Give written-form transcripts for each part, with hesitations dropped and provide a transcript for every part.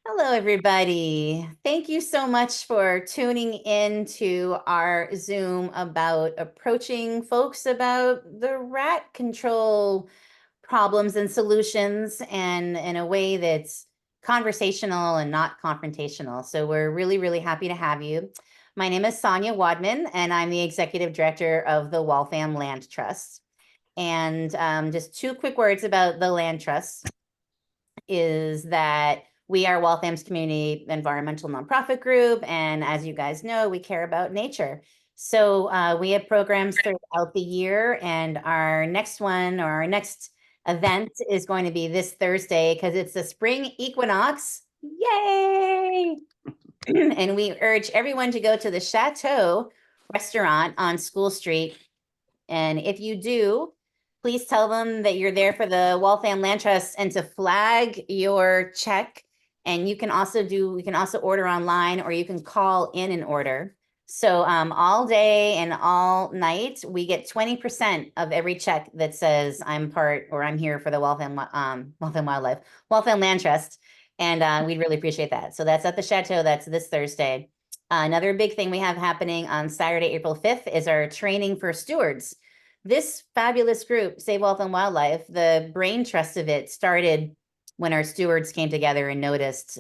Hello, everybody. Thank you so much for tuning in to our Zoom about approaching folks about the rat control problems and solutions and in a way that's conversational and not confrontational. So we're really, really happy to have you. My name is Sonia Wadman, and I'm the Executive Director of the Waltham Land Trust. And just two quick words about the Land Trust is that we are Waltham's community environmental nonprofit group. And as you guys know, we care about nature. So we have programs throughout the year, and our next one or our next event is going to be this Thursday because it's the spring equinox. Yay! And we urge everyone to go to the Chateau restaurant on School Street. And if you do, please tell them that you're there for the Waltham Land Trust and to flag your check. And you can also order online, or you can call in an order. So all day and all night, we get 20% of every check that says I'm part or I'm here for the Waltham Wildlife, Waltham Land Trust. And we'd really appreciate that. So that's at the Chateau. That's this Thursday. Another big thing we have happening on Saturday, April 5th is our training for stewards. This fabulous group, Save Waltham Wildlife, the brain trust of it started when our stewards came together and noticed,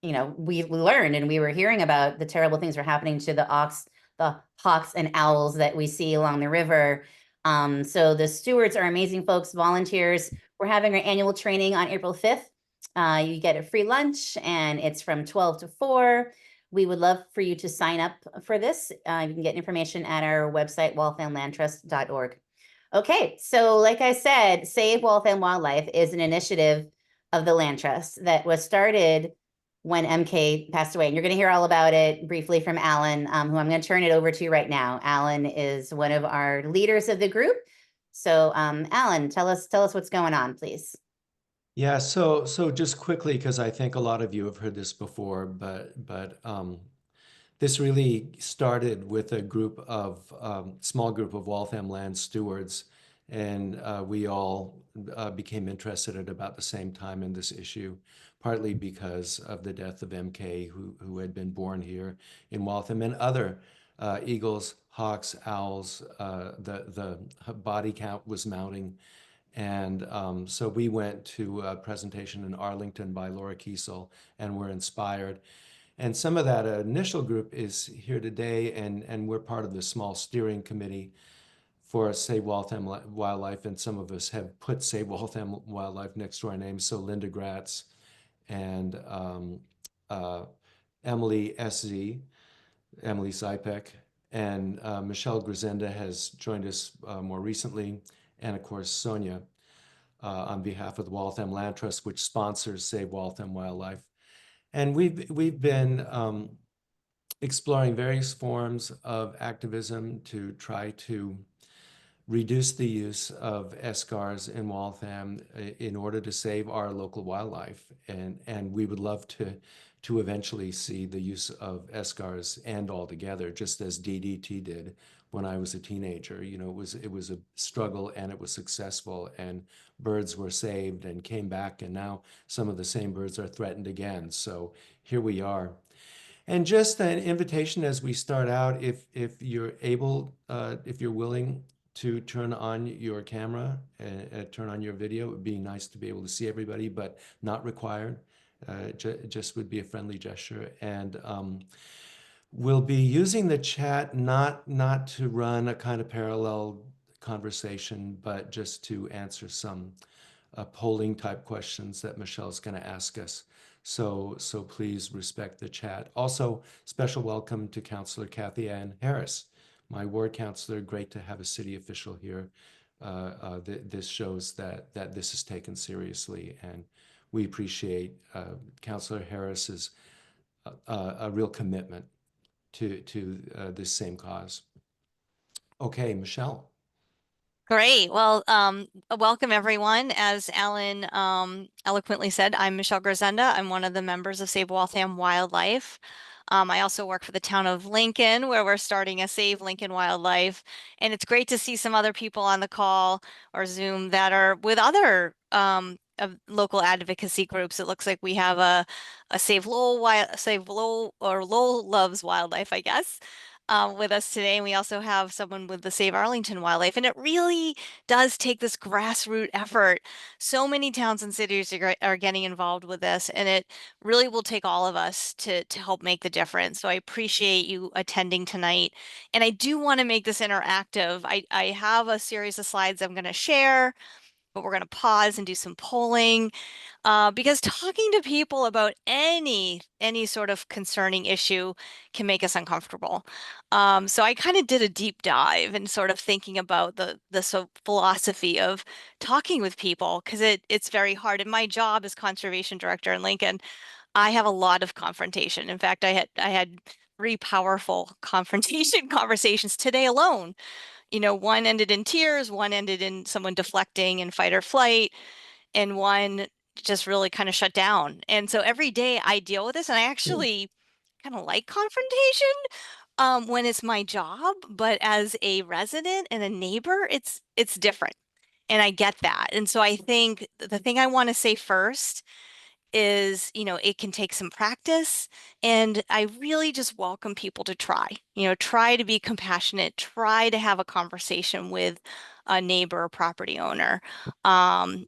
we learned and we were hearing about the terrible things were happening to the hawks and owls that we see along the river. So the stewards are amazing folks, volunteers. We're having our annual training on April 5th. You get a free lunch and it's from 12 to 4. We would love for you to sign up for this. You can get information at our website, walthamlandtrust.org. Okay, so like I said, Save Waltham Wildlife is an initiative of the Land Trust that was started when MK passed away. And you're going to hear all about it briefly from Alan, who I'm going to turn it over to right now. Alan is one of our leaders of the group. So Alan, tell us what's going on, please. Yeah, so just quickly, because I think a lot of you have heard this before, but this really started with a group of small group of Waltham land stewards, and we all became interested at about the same time in this issue, partly because of the death of MK, who had been born here in Waltham, and other eagles, hawks, owls. The body count was mounting. And so we went to a presentation in Arlington by Laura Kiesel and were inspired. And some of that initial group is here today, and we're part of the small steering committee for Save Waltham Wildlife, and some of us have put Save Waltham Wildlife next to our names. So Linda Gratz and Emily S.Z., Emily Zipek, and Michelle Grisenda has joined us more recently, and of course Sonia on behalf of the Waltham Land Trust, which sponsors Save Waltham Wildlife. And we've been exploring various forms of activism to try to reduce the use of eschars in Waltham in order to save our local wildlife. And we would love to eventually see the use of eschars end altogether, just as DDT did when I was a teenager. You know, it was a struggle, and it was successful, and birds were saved and came back, and now some of the same birds are threatened again. So here we are. And just an invitation as we start out, if you're able, if you're willing to turn on your camera and turn on your video, it would be nice to be able to see everybody, but not required. Just would be a friendly gesture. And we'll be using the chat not to run a kind of parallel conversation, but just to answer some polling type questions that Michelle's going to ask us. So please respect the chat. Also, special welcome to Councillor Kathy Ann Harris, my ward councillor. Great to have a city official here. This shows that this is taken seriously, and we appreciate Councillor Harris's a real commitment to this same cause. Okay, Michelle. Great. Well, welcome everyone. As Alan eloquently said, I'm Michelle Grisenda. I'm one of the members of Save Waltham Wildlife. I also work for the town of Lincoln, where we're starting a Save Lincoln Wildlife. And it's great to see some other people on the call or Zoom that are with other of local advocacy groups. It looks like we have a Save Lowell or Lowell Loves Wildlife, I guess, with us today. And we also have someone with the Save Arlington Wildlife. And it really does take this grassroots effort. So many towns and cities are getting involved with this, and it really will take all of us to help make the difference. So I appreciate you attending tonight. And I do want to make this interactive. I have a series of slides I'm going to share, but we're going to pause and do some polling because talking to people about any sort of concerning issue can make us uncomfortable. So I kind of did a deep dive and sort of thinking about the philosophy of talking with people because it's very hard. In my job as conservation director in Lincoln, I have a lot of confrontation. In fact, I had 3 powerful confrontation conversations today alone. One ended in tears, one ended in someone deflecting in fight or flight, and one just really kind of shut down. And so every day I deal with this, and I actually kind of like confrontation when it's my job, but as a resident and a neighbor, it's different. And I get that. And so I think the thing I want to say first is, it can take some practice. And I really just welcome people to try to be compassionate, try to have a conversation with a neighbor or property owner. And,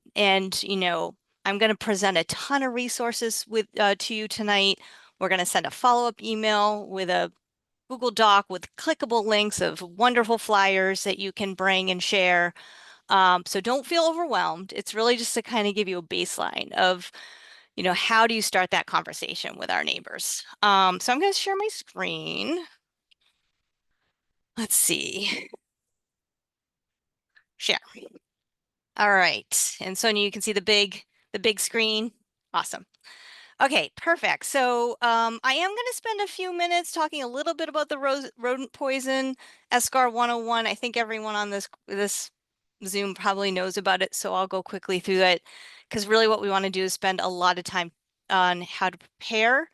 I'm going to present a ton of resources to you tonight. We're going to send a follow-up email with a Google Doc with clickable links of wonderful flyers that you can bring and share. So don't feel overwhelmed. It's really just to kind of give you a baseline of how do you start that conversation with our neighbors? So I'm going to share my screen. Let's see. Share. All right. And Sonia, you can see the big screen. Awesome. Okay, perfect. So I am going to spend a few minutes talking a little bit about the rodent poison, SCAR 101. I think everyone on this Zoom probably knows about it, so I'll go quickly through it because really what we want to do is spend a lot of time on how to prepare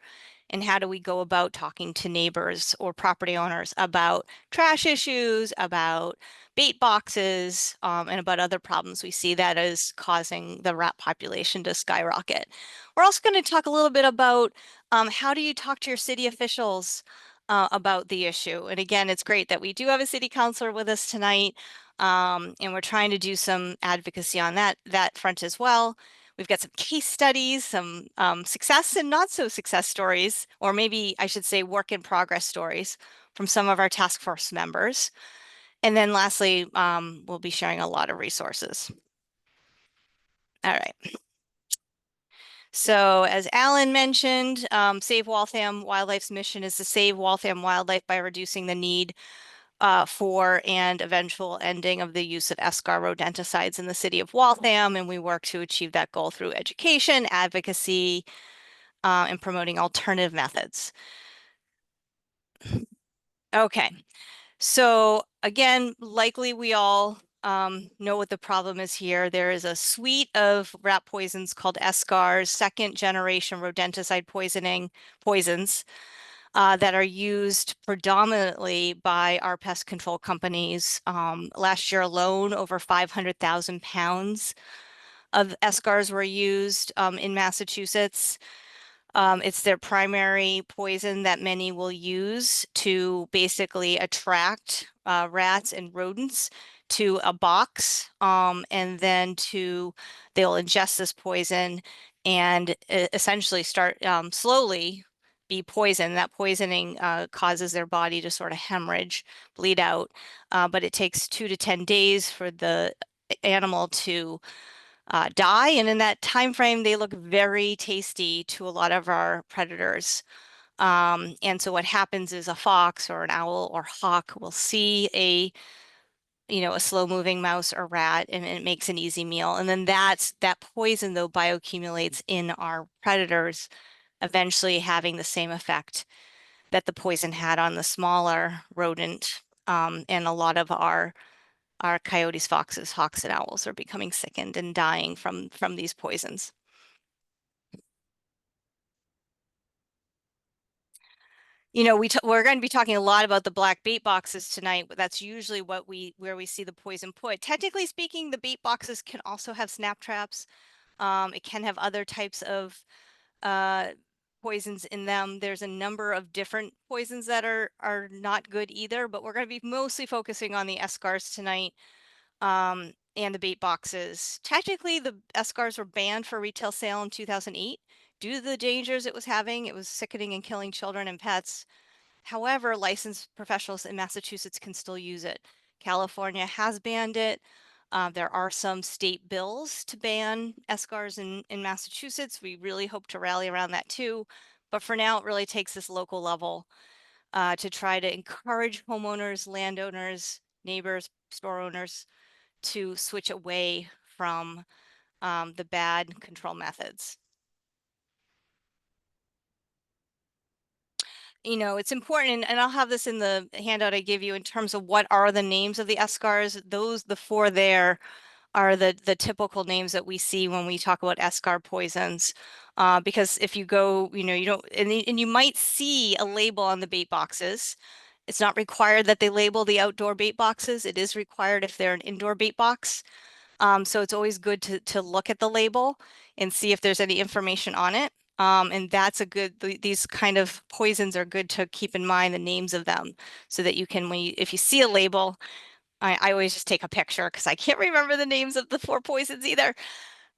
and how do we go about talking to neighbors or property owners about trash issues, about bait boxes, and about other problems we see that is causing the rat population to skyrocket. We're also going to talk a little bit about how do you talk to your city officials about the issue. And again, it's great that we do have a city councilor with us tonight, and we're trying to do some advocacy on that front as well. We've got some case studies, some success and not so success stories, or maybe I should say work in progress stories from some of our task force members. And then lastly, we'll be sharing a lot of resources. All right. So as Alan mentioned, Save Waltham Wildlife's mission is to save Waltham wildlife by reducing the need for and eventual ending of the use of SCAR rodenticides in the city of Waltham. And we work to achieve that goal through education, advocacy, and promoting alternative methods. Okay, so again, likely we all know what the problem is here. There is a suite of rat poisons called SCARs, second generation rodenticide poisons that are used predominantly by our pest control companies. Last year alone, over 500,000 pounds of SCARs were used in Massachusetts. It's their primary poison that many will use to basically attract rats and rodents to a box, and then they'll ingest this poison and essentially start slowly be poisoned. That poisoning causes their body to sort of hemorrhage, bleed out, but it takes 2 to 10 days for the animal to die. And in that time frame, they look very tasty to a lot of our predators. And so what happens is a fox or an owl or hawk will see a slow moving mouse or rat, and it makes an easy meal. And then that poison though bioaccumulates in our predators, eventually having the same effect that the poison had on the smaller rodent. And a lot of our coyotes, foxes, hawks, and owls are becoming sickened and dying from these poisons. We're going to be talking a lot about the black bait boxes tonight, but that's usually where we see the poison put. Technically speaking, the bait boxes can also have snap traps. It can have other types of poisons in them. There's a number of different poisons that are not good either, but we're going to be mostly focusing on the escars tonight, and the bait boxes. Technically, the escars were banned for retail sale in 2008 due to the dangers it was having. It was sickening and killing children and pets. However, licensed professionals in Massachusetts can still use it. California has banned it. There are some state bills to ban escars in Massachusetts. We really hope to rally around that too. But for now, it really takes this local level to try to encourage homeowners, landowners, neighbors, store owners to switch away from the bad control methods. It's important, and I'll have this in the handout I give you in terms of what are the names of the escars. The four there are the typical names that we see when we talk about escar poisons. Because if you go, you don't, and you might see a label on the bait boxes. It's not required that they label the outdoor bait boxes. It is required if they're an indoor bait box. So it's always good to look at the label and see if there's any information on it. And that's these kind of poisons are good to keep in mind the names of them so that you can, if you see a label, I always just take a picture because I can't remember the names of the four poisons either.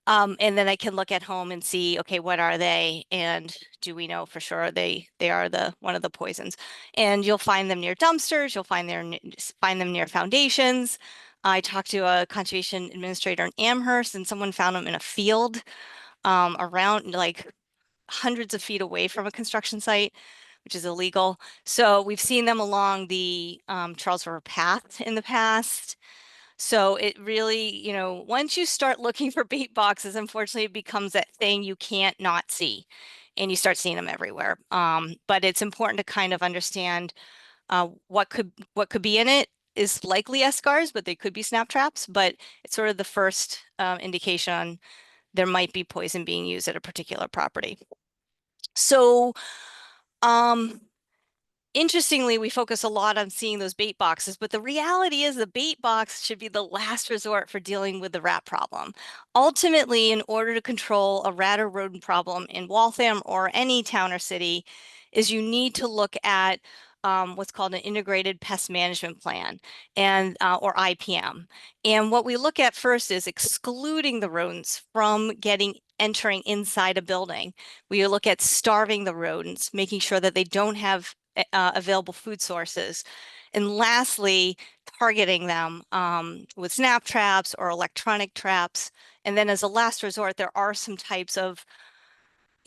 And then I can look at home and see, okay, what are they? And do we know for sure they are one of the poisons? And you'll find them near dumpsters. You'll find them near foundations. I talked to a conservation administrator in Amherst, and someone found them in a field around like hundreds of feet away from a construction site, which is illegal. So we've seen them along the Charles River Path in the past. So it really, once you start looking for bait boxes, unfortunately, it becomes that thing you can't not see, and you start seeing them everywhere. But it's important to kind of understand what could be in it is likely escars, but they could be snap traps. But it's sort of the first indication on there might be poison being used at a particular property. So, interestingly, we focus a lot on seeing those bait boxes, but the reality is the bait box should be the last resort for dealing with the rat problem. Ultimately, in order to control a rat or rodent problem in Waltham or any town or city, is you need to look at what's called an integrated pest management plan and or IPM. And what we look at first is excluding the rodents from entering inside a building. We look at starving the rodents, making sure that they don't have available food sources. And lastly, targeting them with snap traps or electronic traps. And then as a last resort, there are some types of,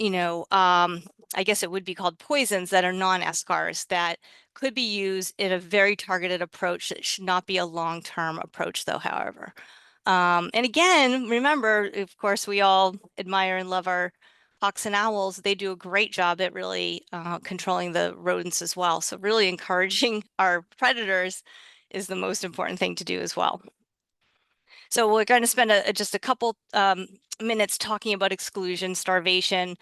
I guess it would be called poisons that are non-escars that could be used in a very targeted approach that should not be a long-term approach though, however. And again, remember, of course, we all admire and love our hawks and owls. They do a great job at really controlling the rodents as well. So really encouraging our predators is the most important thing to do as well. So we're going to spend just a couple minutes talking about exclusion, starvation.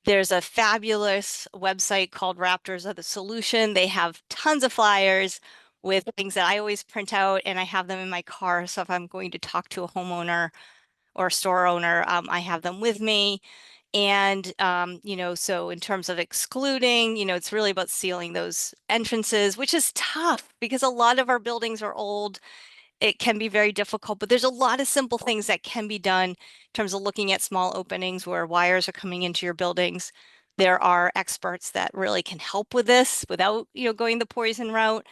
There's a fabulous website called Raptors Are the Solution. They have tons of flyers with things that I always print out, and I have them in my car. So if I'm going to talk to a homeowner or a store owner, I have them with me. And, so in terms of excluding, it's really about sealing those entrances, which is tough because a lot of our buildings are old. It can be very difficult, but there's a lot of simple things that can be done in terms of looking at small openings where wires are coming into your buildings. There are experts that really can help with this without, going the poison route.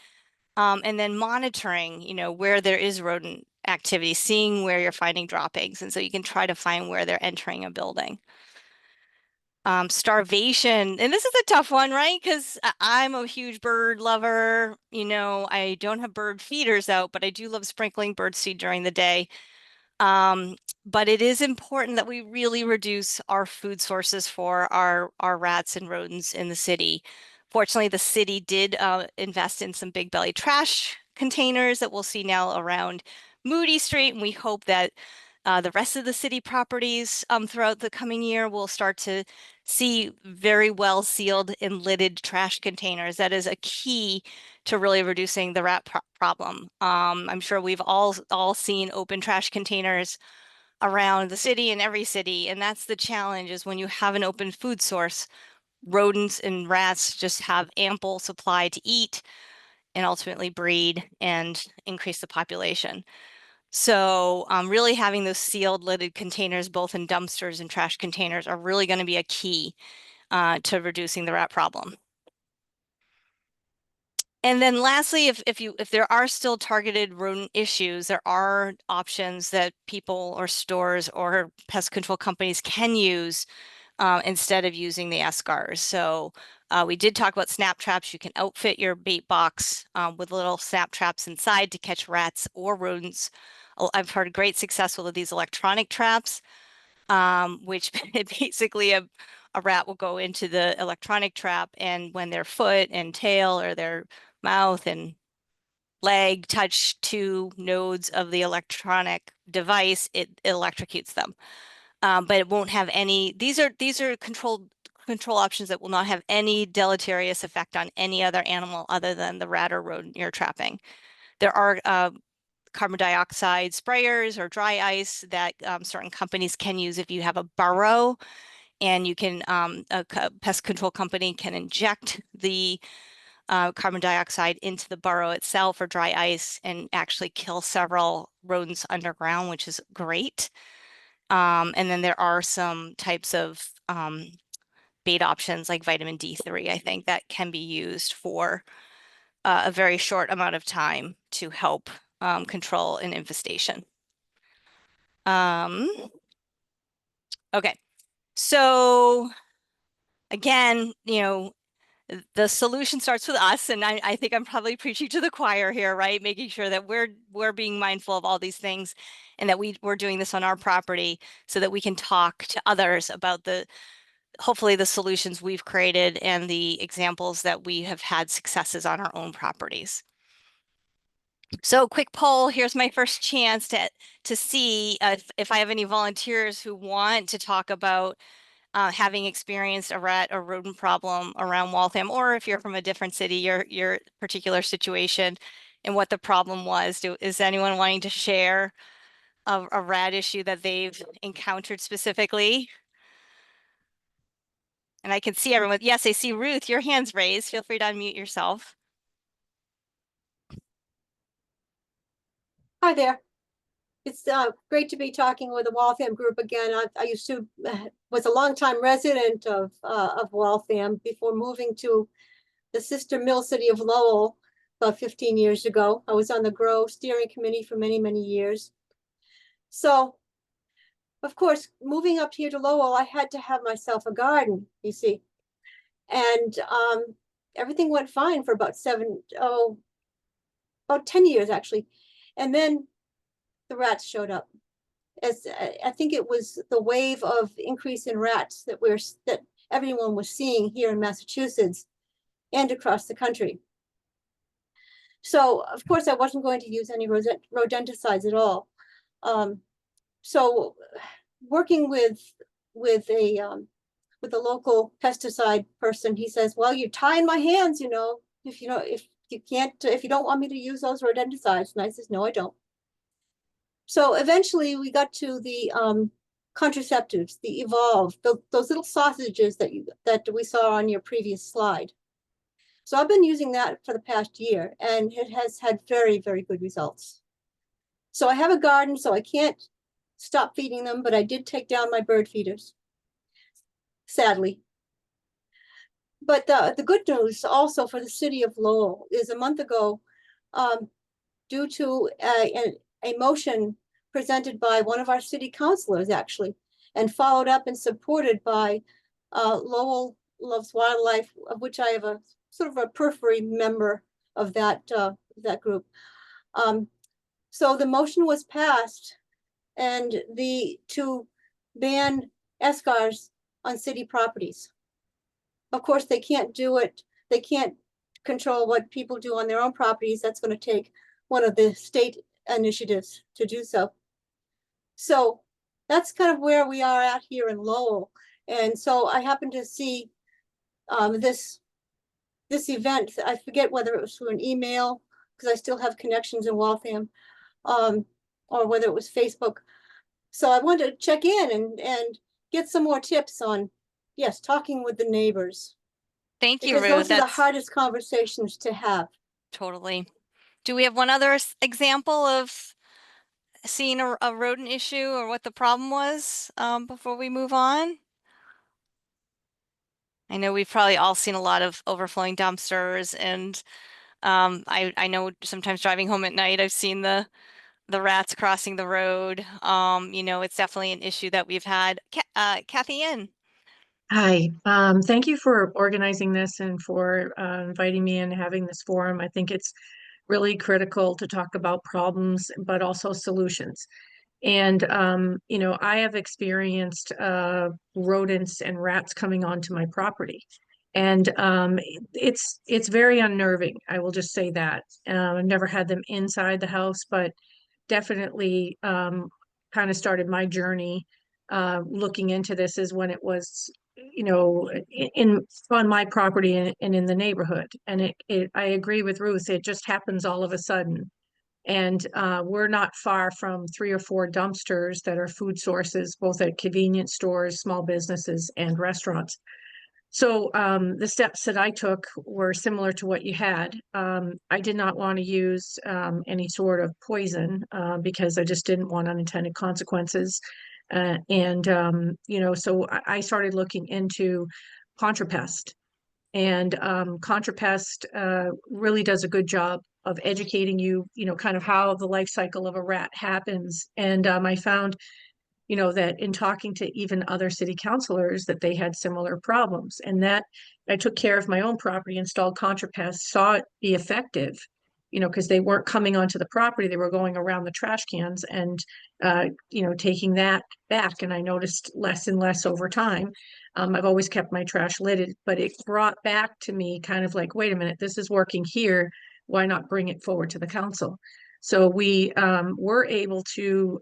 And then monitoring, where there is rodent activity, seeing where you're finding droppings. And so you can try to find where they're entering a building. Starvation, and this is a tough one, right? Because I'm a huge bird lover. I don't have bird feeders out, but I do love sprinkling bird seed during the day. But it is important that we really reduce our food sources for our rats and rodents in the city. Fortunately, the city did invest in some big belly trash containers that we'll see now around Moody Street, and we hope that the rest of the city properties throughout the coming year will start to see very well sealed and lidded trash containers. That is a key to really reducing the rat problem. I'm sure we've all seen open trash containers around the city and every city. And that's the challenge, is when you have an open food source, rodents and rats just have ample supply to eat and ultimately breed and increase the population. So really having those sealed lidded containers, both in dumpsters and trash containers, are really going to be a key to reducing the rat problem. And then lastly, if there are still targeted rodent issues, there are options that people or stores or pest control companies can use instead of using the SCARs. So we did talk about snap traps. You can outfit your bait box with little snap traps inside to catch rats or rodents. I've heard great success with these electronic traps, which basically a rat will go into the electronic trap, and when their foot and tail or their mouth and leg touch two nodes of the electronic device, it electrocutes them. But it won't have any. These are control options that will not have any deleterious effect on any other animal other than the rat or rodent you're trapping. There are carbon dioxide sprayers or dry ice that certain companies can use if you have a burrow, and you can a pest control company can inject the carbon dioxide into the burrow itself or dry ice and actually kill several rodents underground, which is great. And then there are some types of bait options like vitamin D3, I think, that can be used for a very short amount of time to help control an infestation. Okay, so again, the solution starts with us, and I think I'm probably preaching to the choir here, right? Making sure that we're being mindful of all these things, and that we're doing this on our property so that we can talk to others about hopefully the solutions we've created and the examples that we have had successes on our own properties. So quick poll, here's my first chance to see if I have any volunteers who want to talk about having experienced a rat or rodent problem around Waltham, or if you're from a different city, your particular situation and what the problem was. Is anyone wanting to share a rat issue that they've encountered specifically? And I can see everyone. Yes, I see Ruth, your hand's raised. Feel free to unmute yourself. Hi there. It's great to be talking with the Waltham group again. I used to was a longtime resident of Waltham before moving to the sister mill city of Lowell about 15 years ago. I was on the Grow steering committee for many, many years. So, of course, moving up here to Lowell, I had to have myself a garden, you see. And everything went fine for about 10 years actually. And then the rats showed up. As I think it was the wave of increase in rats that everyone was seeing here in Massachusetts and across the country. So of course I wasn't going to use any rodenticides at all. So working with a local pesticide person, he says, "Well, you're tying my hands, if you don't want me to use those rodenticides." And I says, "No, I don't." So eventually we got to the contraceptives, the Evolve, those little sausages that we saw on your previous slide. So I've been using that for the past year, and it has had very, very good results. So I have a garden, so I can't stop feeding them, but I did take down my bird feeders, sadly. But the good news also for the city of Lowell is a month ago, due to a motion presented by one of our city councilors, actually, and followed up and supported by Lowell Loves Wildlife, of which I have a sort of a periphery member of that group. So the motion was passed, and to ban SCARs on city properties. Of course, they can't do it. They can't control what people do on their own properties. That's going to take one of the state initiatives to do so. So that's kind of where we are at here in Lowell. And so I happened to see this event. I forget whether it was through an email, because I still have connections in Waltham, or whether it was Facebook. So I wanted to check in and get some more tips on, yes, talking with the neighbors, Thank you, because Ruth. those are the That's hardest conversations to have. totally. Do we have one other example of seeing a rodent issue or what the problem was before we move on? I know we've probably all seen a lot of overflowing dumpsters, and I know sometimes driving home at night, I've seen the rats crossing the road. You know, it's definitely an issue that we've had. Kathy Ann. Hi, thank you for organizing this and for inviting me and having this forum. I think it's really critical to talk about problems, but also solutions. And you know, I have experienced rodents and rats coming onto my property, and it's very unnerving. I will just say that. I've never had them inside the house, but definitely kind of started my journey looking into this is when it was, you know, in on my property and in the neighborhood. And I agree with Ruth, it just happens all of a sudden. And we're not far from 3 or 4 dumpsters that are food sources, both at convenience stores, small businesses, and restaurants. So the steps that I took were similar to what you had. I did not want to use any sort of poison because I just didn't want unintended consequences. And you know, so I started looking into contrapest. And contrapest really does a good job of educating you, you know, kind of how the life cycle of a rat happens. And I found, you know, that in talking to even other city councilors that they had similar problems, and that I took care of my own property, installed contrapest, saw it be effective, you know, because they weren't coming onto the property, they were going around the trash cans and you know, taking that back. And I noticed less and less over time. I've always kept my trash lidded, but it brought back to me kind of like, wait a minute, this is working here, why not bring it forward to the council? So we were able to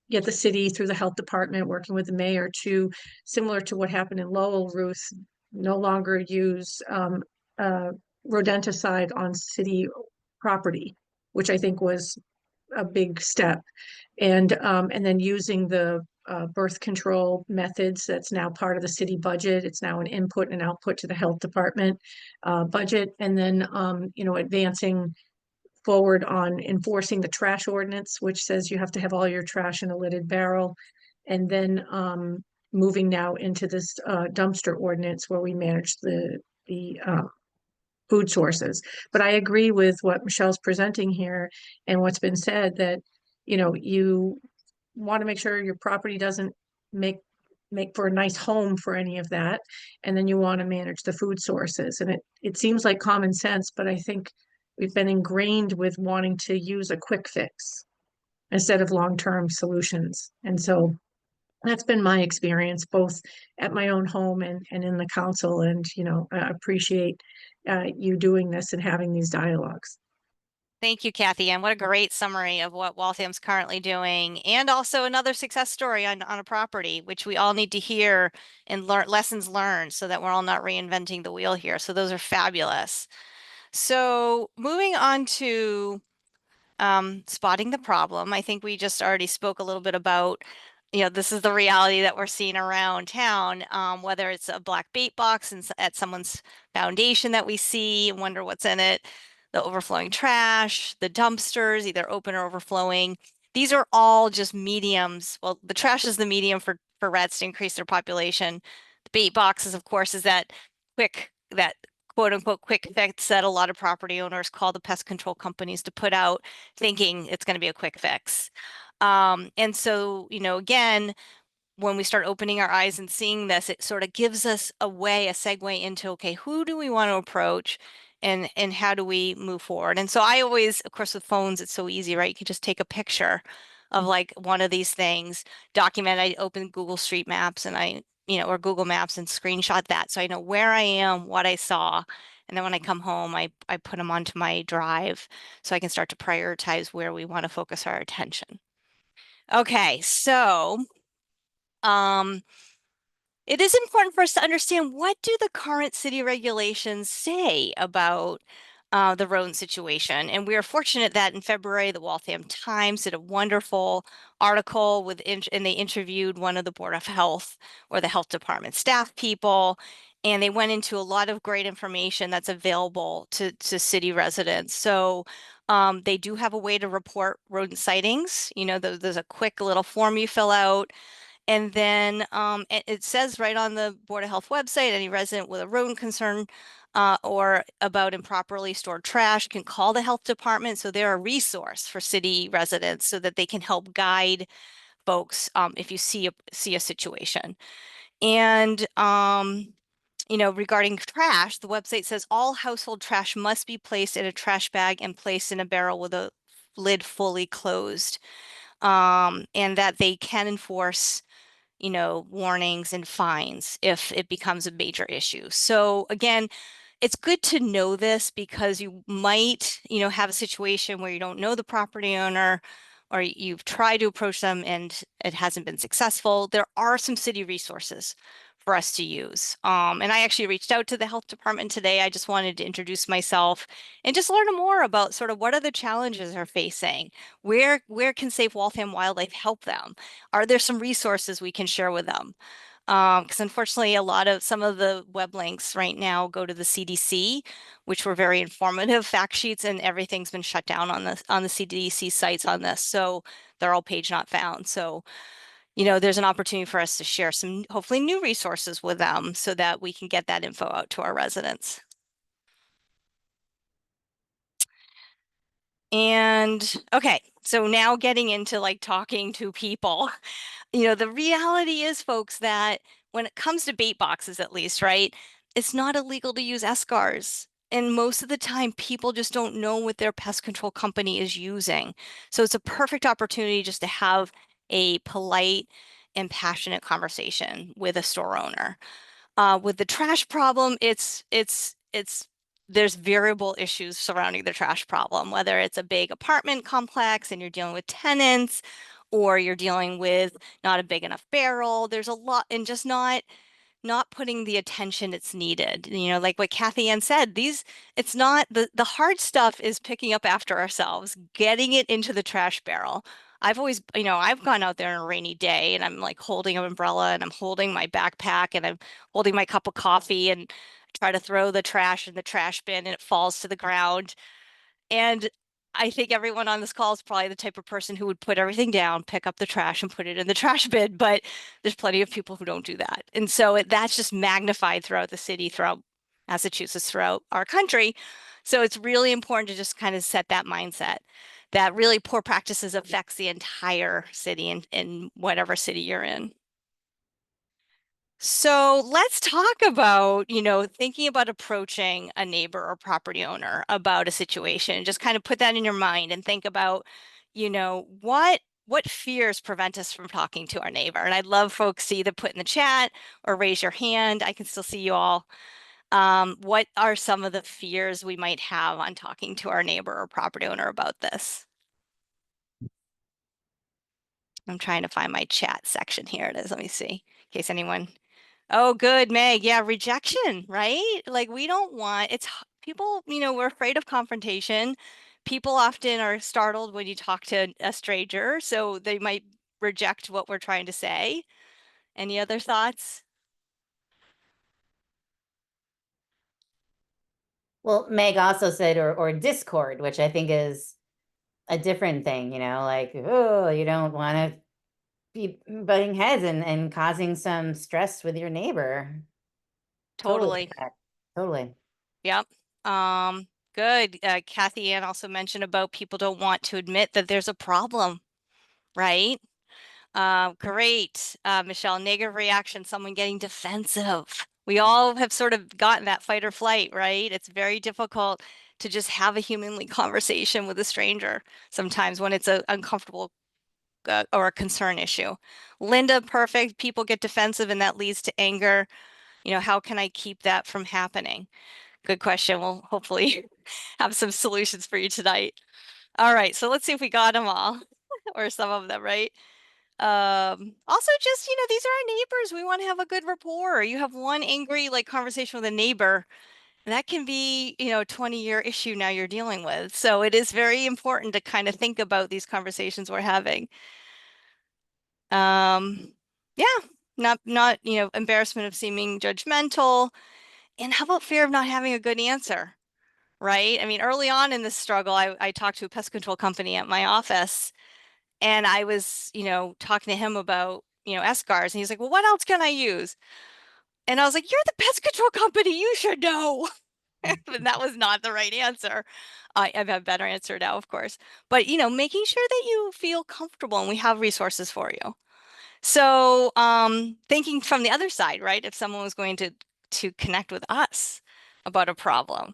get the city through the health department, working with the mayor, to, similar to what happened in Lowell, Ruth, no longer use rodenticide on city property, which I think was a big step. And then using the birth control methods, that's now part of the city budget. It's now an input and output to the health department budget. And then you know, advancing forward on enforcing the trash ordinance, which says you have to have all your trash in a lidded barrel. And then moving now into this dumpster ordinance where we manage the food sources. But I agree with what Michelle's presenting here and what's been said, that, you know, you want to make sure your property doesn't make for a nice home for any of that. And then you want to manage the food sources. And it seems like common sense, but I think we've been ingrained with wanting to use a quick fix instead of long-term solutions. And so that's been my experience, both at my own home and in the council. And, you know, I appreciate you doing this and having these dialogues. Thank you, Kathy, and what a great summary of what Waltham's currently doing, and also another success story on a property, which we all need to hear and learn lessons learned so that we're all not reinventing the wheel here. So those are fabulous. So moving on to spotting the problem, I think we just already spoke a little bit about, you know, this is the reality that we're seeing around town, whether it's a black bait box and at someone's foundation that we see and wonder what's in it, the overflowing trash, the dumpsters, either open or overflowing. These are all just mediums. Well, the trash is the medium for rats to increase their population. The bait boxes, of course, is that quote unquote quick fix that a lot of property owners call the pest control companies to put out, thinking it's going to be a quick fix. And so, you know, again, when we start opening our eyes and seeing this, it sort of gives us a segue into, okay, who do we want to approach and how do we move forward? And so I always, of course, with phones, it's so easy, right? You can just take a picture of like one of these things, document. I open Google Street Maps and or Google Maps and screenshot that. So I know where I am, what I saw. And then when I come home, I put them onto my drive so I can start to prioritize where we want to focus our attention. Okay, so it is important for us to understand, what do the current city regulations say about the rodent situation. And we are fortunate that in February, the Waltham Times did a wonderful article and they interviewed one of the Board of Health or the health department staff people. And they went into a lot of great information that's available to city residents. So they do have a way to report rodent sightings. You know, there's a quick little form you fill out. And then it says right on the Board of Health website, any resident with a rodent concern or about improperly stored trash can call the health department. So they're a resource for city residents so that they can help guide folks if you see a situation. And you know, regarding trash, the website says all household trash must be placed in a trash bag and placed in a barrel with a lid fully closed. And that they can enforce, you know, warnings and fines if it becomes a major issue. So again, it's good to know this because you might, you know, have a situation where you don't know the property owner or you've tried to approach them and it hasn't been successful. There are some city resources for us to use. And I actually reached out to the health department today. I just wanted to introduce myself and just learn more about sort of what are the challenges they're facing. Where can Save Waltham Wildlife help them? Are there some resources we can share with them? Because unfortunately, some of the web links right now go to the CDC, which were very informative fact sheets, and everything's been shut down on the CDC sites on this. So they're all page not found. So, you know, there's an opportunity for us to share some hopefully new resources with them so that we can get that info out to our residents. And okay, so now getting into like talking to people. You know, the reality is, folks, that when it comes to bait boxes, at least, right, it's not illegal to use escars. And most of the time, people just don't know what their pest control company is using. So it's a perfect opportunity just to have a polite and passionate conversation with a store owner. With the trash problem, there's variable issues surrounding the trash problem, whether it's a big apartment complex and you're dealing with tenants, or you're dealing with not a big enough barrel. There's a lot, and just not putting the attention it's needed. You know, like what Kathy Ann said, it's not the hard stuff is picking up after ourselves, getting it into the trash barrel. I've always, you know, I've gone out there on a rainy day and I'm like holding an umbrella and I'm holding my backpack and I'm holding my cup of coffee and try to throw the trash in the trash bin and it falls to the ground. And I think everyone on this call is probably the type of person who would put everything down, pick up the trash and put it in the trash bin, but there's plenty of people who don't do that. And so that's just magnified throughout the city, throughout Massachusetts, throughout our country. So it's really important to just kind of set that mindset that really poor practices affects the entire city in whatever city you're in. So let's talk about, you know, thinking about approaching a neighbor or property owner about a situation. Just kind of put that in your mind and think about, you know, what fears prevent us from talking to our neighbor. And I'd love folks to either put in the chat or raise your hand. I can still see you all. What are some of the fears we might have on talking to our neighbor or property owner about this? I'm trying to find my chat section. Here it is. Let me see in case anyone. Oh, good, Meg. Yeah, rejection, right? Like we don't want people, you know, we're afraid of confrontation. People often are startled when you talk to a stranger, so they might reject what we're trying to say. Any other thoughts? Well, Meg also said, or discord, which I think is a different thing, you know, like, oh, you don't want to be butting heads and causing some stress with your neighbor. Totally Totally. correct. Totally. Yep. Good. Kathy Ann also mentioned about people don't want to admit that there's a problem, right? Great. Michelle, negative reaction, someone getting defensive. We all have sort of gotten that fight or flight, right? It's very difficult to just have a humanly conversation with a stranger sometimes when it's an uncomfortable or a concern issue. Linda, perfect. People get defensive and that leads to anger. You know, how can I keep that from happening? Good question. We'll hopefully have some solutions for you tonight. All right, so let's see if we got them all or some of them, right? Also just, you know, these are our neighbors. We want to have a good rapport. You have one angry like conversation with a neighbor that can be, you know, a 20-year issue now you're dealing with. So it is very important to kind of think about these conversations we're having. Yeah, not, you know, embarrassment of seeming judgmental. And how about fear of not having a good answer, right? I mean, early on in this struggle, I talked to a pest control company at my office, and I was, you know, talking to him about, you know, escars, and he's like, well, what else can I use? And I was like, you're the pest control company, you should know. But that was not the right answer. I've had a better answer now, of course. But, you know, making sure that you feel comfortable and we have resources for you. So, thinking from the other side, right? If someone was going to connect with us about a problem,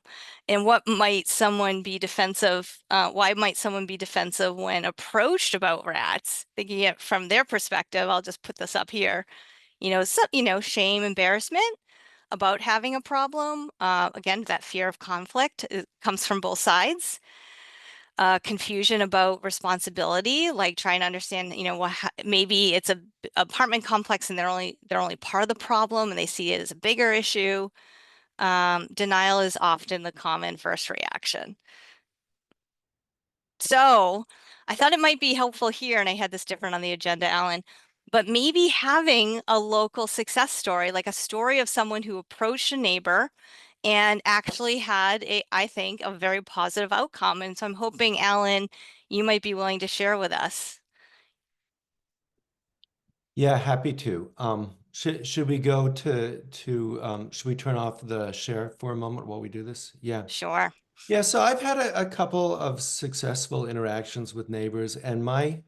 and what might someone be defensive? Why might someone be defensive when approached about rats? Thinking it from their perspective, I'll just put this up here. You know, shame, embarrassment about having a problem. Again, that fear of conflict comes from both sides. Confusion about responsibility, like trying to understand, you know, maybe it's a apartment complex and they're only part of the problem and they see it as a bigger issue. Denial is often the common first reaction. So I thought it might be helpful here, and I had this different on the agenda, Alan, but maybe having a local success story, like a story of someone who approached a neighbor and actually had I think, a very positive outcome. And so I'm hoping, Alan, you might be willing to share with us. Yeah, happy to. Should we go should we turn off the share for a moment while we do this? Yeah. Sure. Yeah, so I've had a couple of successful interactions with neighbors, and my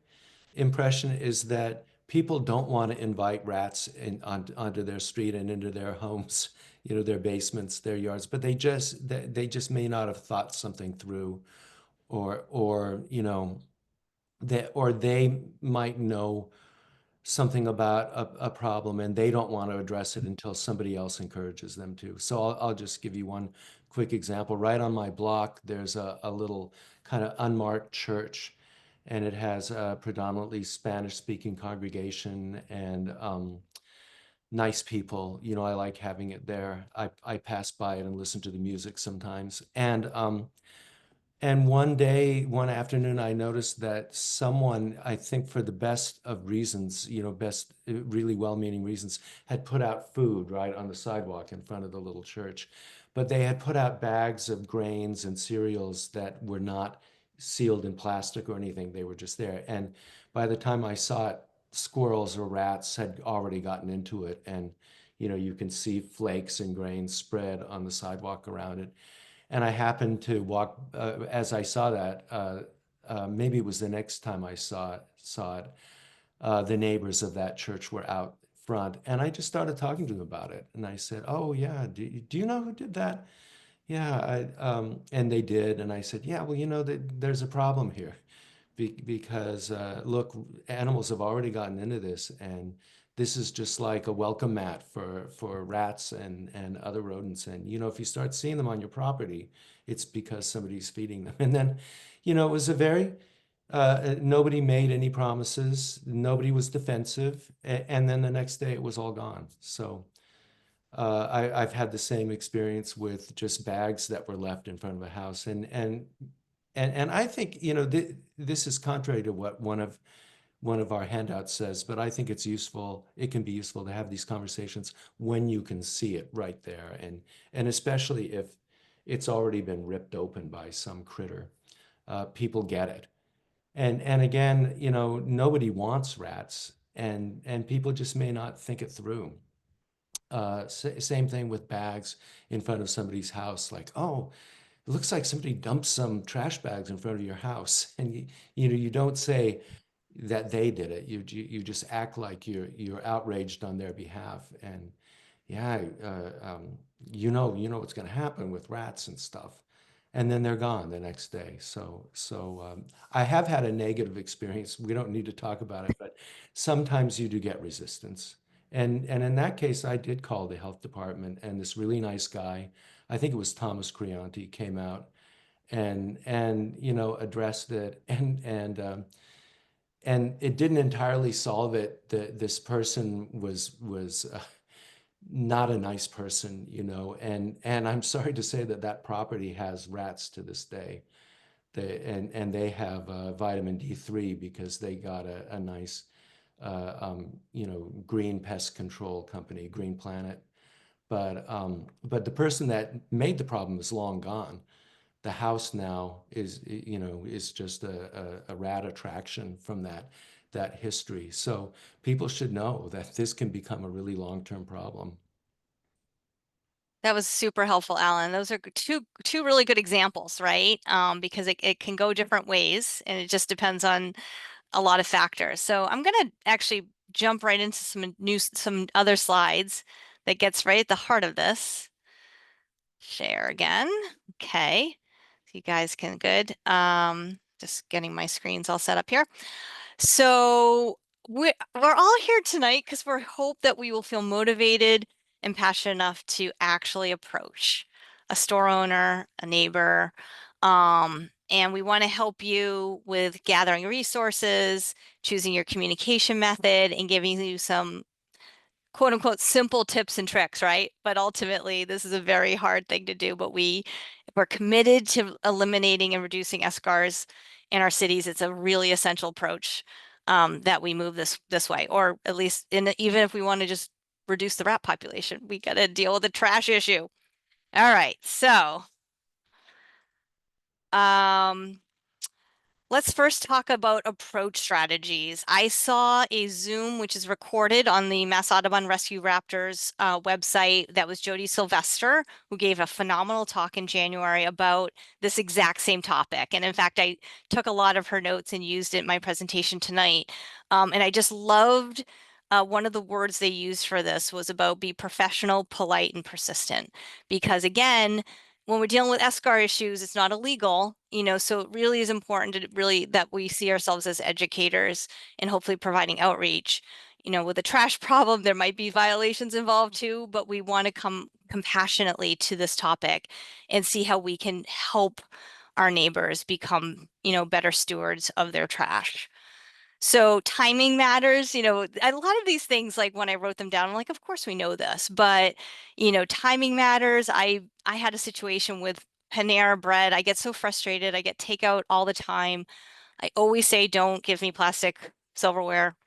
impression is that people don't want to invite rats onto their street and into their homes, you know, their basements, their yards, but they just may not have thought something through, or you know, they might know something about a problem and they don't want to address it until somebody else encourages them to. So I'll just give you one quick example. Right on my block, there's a little kind of unmarked church, and it has a predominantly Spanish-speaking congregation and nice people. You know, I like having it there. I pass by it and listen to the music sometimes. And one day, one afternoon, I noticed that someone, I think for the best of reasons, you know, best, really well-meaning reasons, had put out food right on the sidewalk in front of the little church. But they had put out bags of grains and cereals that were not sealed in plastic or anything. They were just there. And by the time I saw it, squirrels or rats had already gotten into it. And, you know, you can see flakes and grains spread on the sidewalk around it. And I happened to walk as I saw that. Maybe it was the next time I saw it. The neighbors of that church were out front, and I just started talking to them about it. And I said, "Oh yeah, do you know who did that?" Yeah, and they did. And I said, "Yeah, well, you know that there's a problem here." Because look, animals have already gotten into this, and this is just like a welcome mat for rats and other rodents. And you know, if you start seeing them on your property, it's because somebody's feeding them. And then, you know, it was a very nobody made any promises, nobody was defensive, and then the next day it was all gone. So I've had the same experience with just bags that were left in front of a house, and I think, you know, this is contrary to what one of our handouts says, but I think it's useful. It can be useful to have these conversations when you can see it right there, and especially if it's already been ripped open by some critter. People get it, and again, you know, nobody wants rats, and people just may not think it through. Same thing with bags in front of somebody's house, like, oh, it looks like somebody dumped some trash bags in front of your house. And you know, you don't say that they did it. You just act like you're outraged on their behalf. And yeah, you know what's going to happen with rats and stuff. And then they're gone the next day. So I have had a negative experience. We don't need to talk about it, but sometimes you do get resistance. And in that case, I did call the health department, and this really nice guy, I think it was Thomas Creanti, came out and you know, addressed it, and it didn't entirely solve it. This person was not a nice person, you know, and I'm sorry to say that that property has rats to this day. And they have vitamin D3 because they got a nice, you know, green pest control company, Green Planet. But the person that made the problem is long gone. The house now is, you know, is just a rat attraction from that history. So people should know that this can become a really long-term problem. That was super helpful, Alan. Those are two really good examples, right? Because it can go different ways, and it just depends on a lot of factors. So I'm gonna actually jump right into some other slides that gets right at the heart of this. Share again. Okay. So you guys can good. Just getting my screens all set up here. So we're all here tonight because we hope that we will feel motivated and passionate enough to actually approach a store owner, a neighbor, and we want to help you with gathering resources, choosing your communication method, and giving you some quote unquote simple tips and tricks, right? But ultimately, this is a very hard thing to do. But we're committed to eliminating and reducing eschars in our cities. It's a really essential approach that we move this way, or at least even if we want to just reduce the rat population, we got to deal with the trash issue. All right, so let's first talk about approach strategies. I saw a Zoom, which is recorded on the Mass Audubon Rescue Raptors website. That was Jody Sylvester, who gave a phenomenal talk in January about this exact same topic. And in fact, I took a lot of her notes and used it in my presentation tonight. And I just loved one of the words they used for this was about be professional, polite, and persistent. Because again, when we're dealing with eschar issues, it's not illegal, you know, so it really is important to really that we see ourselves as educators and hopefully providing outreach. You know, with a trash problem, there might be violations involved too, but we want to come compassionately to this topic and see how we can help our neighbors become, you know, better stewards of their trash. So timing matters, you know, a lot of these things, like when I wrote them down, I'm like, of course we know this, but you know, timing matters. I had a situation with Panera bread. I get so frustrated. I get takeout all the time. I always say, don't give me plastic silverware.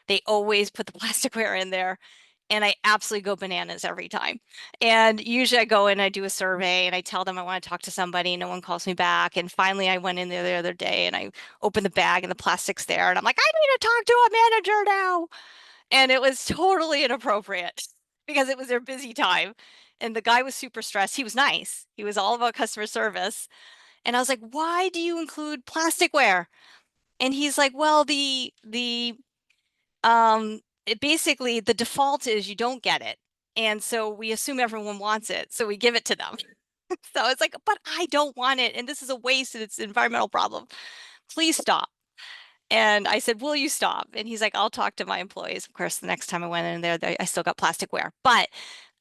They always put the plasticware in there. And I absolutely go bananas every time. And usually I go in, I do a survey and I tell them I want to talk to somebody. No one calls me back. And finally I went in there the other day and I opened the bag and the plastic's there. And I'm like, I need to talk to a manager now. And it was totally inappropriate because it was their busy time. And the guy was super stressed. He was nice. He was all about customer service. And I was like, why do you include plasticware? And he's like, well, it basically the default is you don't get it. And so we assume everyone wants it. So we give it to them. So it's like, but I don't want it. And this is a waste and it's an environmental problem. Please stop. And I said, will you stop? And he's like, I'll talk to my employees. Of course, the next time I went in there, I still got plasticware. But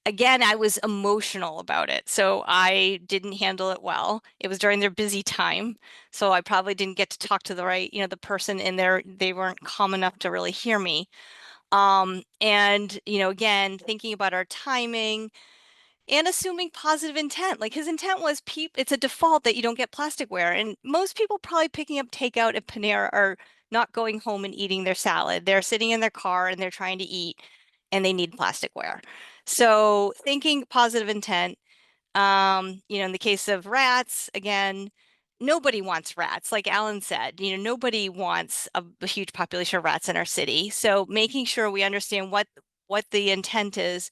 again, I was emotional about it. So I didn't handle it well. It was during their busy time. So I probably didn't get to talk to the right, you know, the person in there. They weren't calm enough to really hear me. And, you know, again, thinking about our timing and assuming positive intent. Like his intent was it's a default that you don't get plasticware. And most people probably picking up takeout at Panera are not going home and eating their salad. They're sitting in their car and they're trying to eat and they need plasticware. So thinking positive intent, you know, in the case of rats, again, nobody wants rats. Like Alan said, you know, nobody wants a huge population of rats in our city. So making sure we understand what the intent is.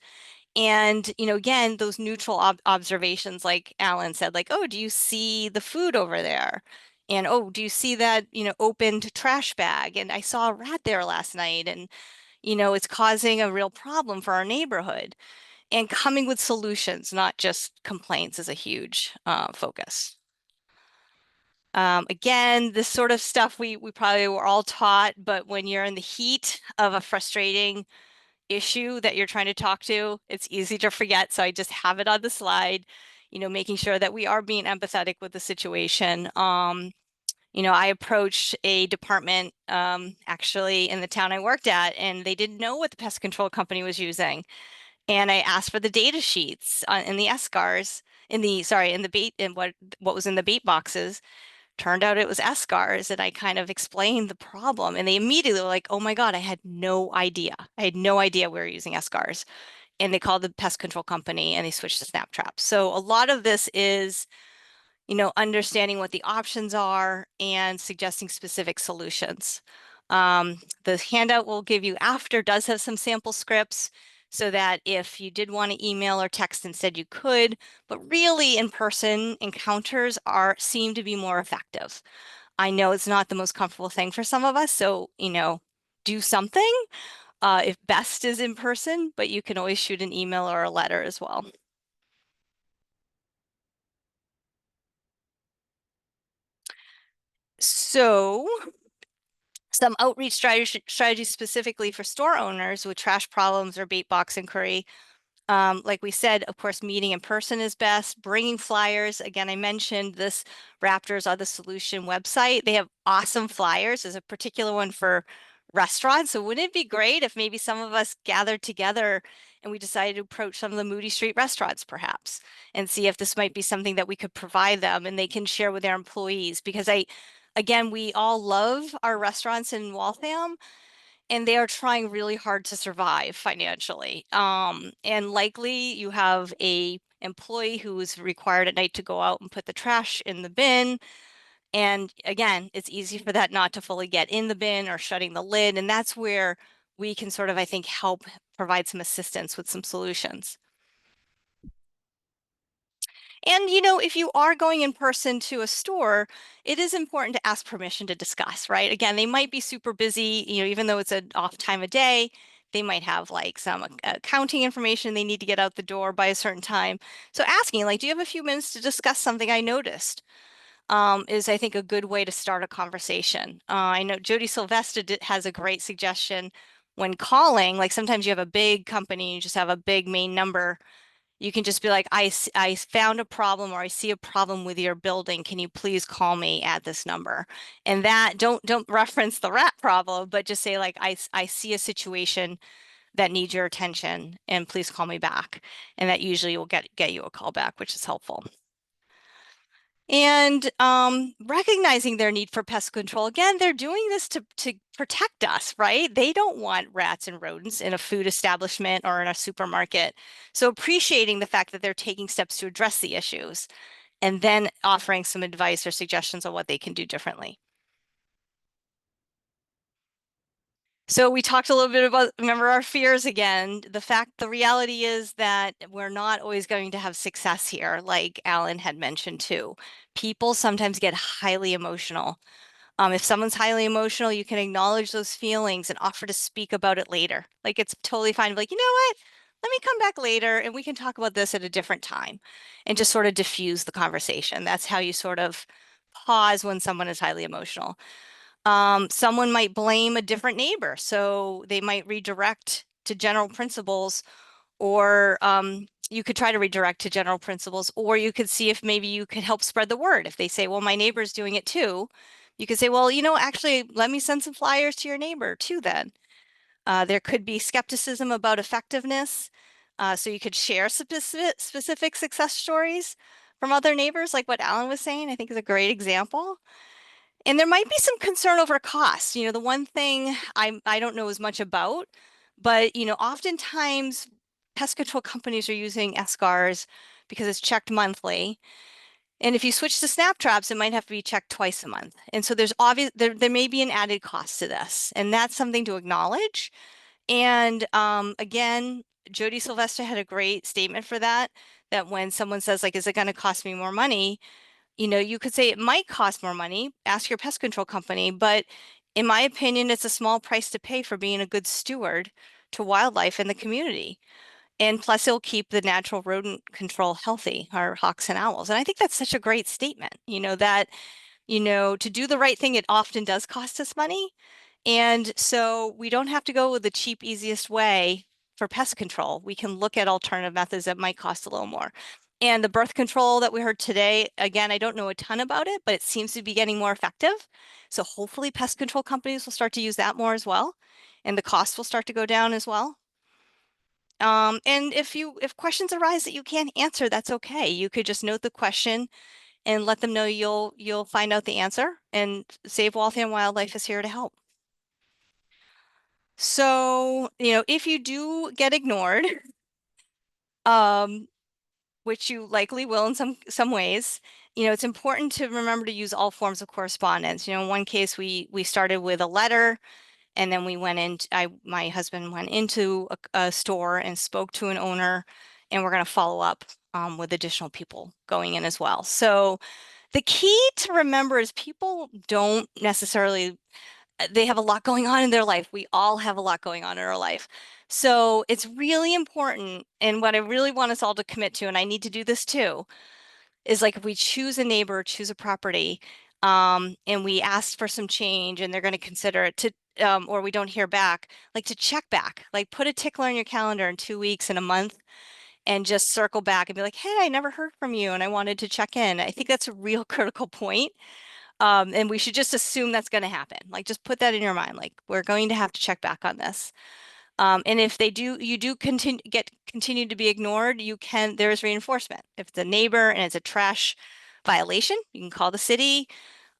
And, you know, again, those neutral observations, like Alan said, like, oh, do you see the food over there? And, oh, do you see that, you know, opened trash bag? And I saw a rat there last night and, you know, it's causing a real problem for our neighborhood. And coming with solutions, not just complaints, is a huge focus. Again, this sort of stuff we probably were all taught, but when you're in the heat of a frustrating issue that you're trying to talk to, it's easy to forget. So I just have it on the slide, you know, making sure that we are being empathetic with the situation. You know, I approached a department actually in the town I worked at, and they didn't know what the pest control company was using. And I asked for the data sheets in the SCARs, in the bait, in what was in the bait boxes. Turned out it was SCARs, and I kind of explained the problem, and they immediately were like, "Oh my God, I had no idea. I had no idea we were using SCARs." And they called the pest control company and they switched to snap traps. So a lot of this is, understanding what the options are and suggesting specific solutions. The handout we'll give you after does have some sample scripts so that if you did want to email or text instead, you could, but really in-person encounters seem to be more effective. I know it's not the most comfortable thing for some of us, so, do something. If best is in person, but you can always shoot an email or a letter as well. So some outreach strategies specifically for store owners with trash problems or bait box inquiry. Like we said, of course, meeting in person is best. Bringing flyers. Again, I mentioned this Raptors Are the Solution website. They have awesome flyers. There's a particular one for restaurants. So wouldn't it be great if maybe some of us gathered together and we decided to approach some of the Moody Street restaurants perhaps and see if this might be something that we could provide them and they can share with their employees? Because again, we all love our restaurants in Waltham, and they are trying really hard to survive financially. And likely you have a employee who is required at night to go out and put the trash in the bin. And again, it's easy for that not to fully get in the bin or shutting the lid. And that's where we can sort of, I think, help provide some assistance with some solutions. And, if you are going in person to a store, it is important to ask permission to discuss, right? Again, they might be super busy, even though it's an off time of day, they might have like some accounting information they need to get out the door by a certain time. So asking, like, do you have a few minutes to discuss something I noticed? Is, I think, a good way to start a conversation. I know Jody Sylvester has a great suggestion when calling. Like sometimes you have a big company, you just have a big main number. You can just be like, I found a problem, or I see a problem with your building. Can you please call me at this number? And that don't reference the rat problem, but just say like, I see a situation that needs your attention and please call me back. And that usually will get you a call back, which is helpful. And recognizing their need for pest control. Again, they're doing this to protect us, right? They don't want rats and rodents in a food establishment or in a supermarket. So appreciating the fact that they're taking steps to address the issues and then offering some advice or suggestions on what they can do differently. So we talked a little bit about, remember, our fears again. The reality is that we're not always going to have success here, like Alan had mentioned too. People sometimes get highly emotional. If someone's highly emotional, you can acknowledge those feelings and offer to speak about it later. Like it's totally fine. Like, you know what? Let me come back later and we can talk about this at a different time and just sort of diffuse the conversation. That's how you sort of pause when someone is highly emotional. Someone might blame a different neighbor, so they might redirect to general principles, or you could try to redirect to general principles, or you could see if maybe you could help spread the word. If they say, well, my neighbor's doing it too, you could say, well, actually, let me send some flyers to your neighbor too then. There could be skepticism about effectiveness, so you could share specific success stories from other neighbors, like what Alan was saying, I think is a great example. And there might be some concern over costs. The one thing I don't know as much about, but oftentimes pest control companies are using SCARs because it's checked monthly. And if you switch to snap traps, it might have to be checked twice a month. And so there may be an added cost to this, and that's something to acknowledge. And again, Jody Sylvester had a great statement for that when someone says, like, is it going to cost me more money? You could say it might cost more money, ask your pest control company, but in my opinion, it's a small price to pay for being a good steward to wildlife in the community. And plus, it'll keep the natural rodent control healthy, our hawks and owls. And I think that's such a great statement, that, to do the right thing, it often does cost us money. And so we don't have to go with the cheap, easiest way for pest control. We can look at alternative methods that might cost a little more. And the birth control that we heard today, again, I don't know a ton about it, but it seems to be getting more effective. So hopefully pest control companies will start to use that more as well. And the costs will start to go down as well. And if questions arise that you can't answer, that's okay. You could just note the question and let them know you'll find out the answer, and Save Waltham Wildlife is here to help. So, if you do get ignored, which you likely will in some ways, it's important to remember to use all forms of correspondence. In one case, we started with a letter, and then we went in. My husband went into a store and spoke to an owner, and we're going to follow up with additional people going in as well. So the key to remember is people don't necessarily, they have a lot going on in their life. We all have a lot going on in our life. So it's really important. And what I really want us all to commit to, and I need to do this too, is like if we choose a neighbor, choose a property, and we ask for some change and they're going to consider it to, or we don't hear back, like to check back, like put a tickler in your calendar in 2 weeks, in a month, and just circle back and be like, hey, I never heard from you and I wanted to check in. I think that's a real critical point. And we should just assume that's going to happen. Like, just put that in your mind. Like, we're going to have to check back on this. And if you do continue to be ignored, there's reinforcement. If it's a neighbor and it's a trash violation, you can call the city.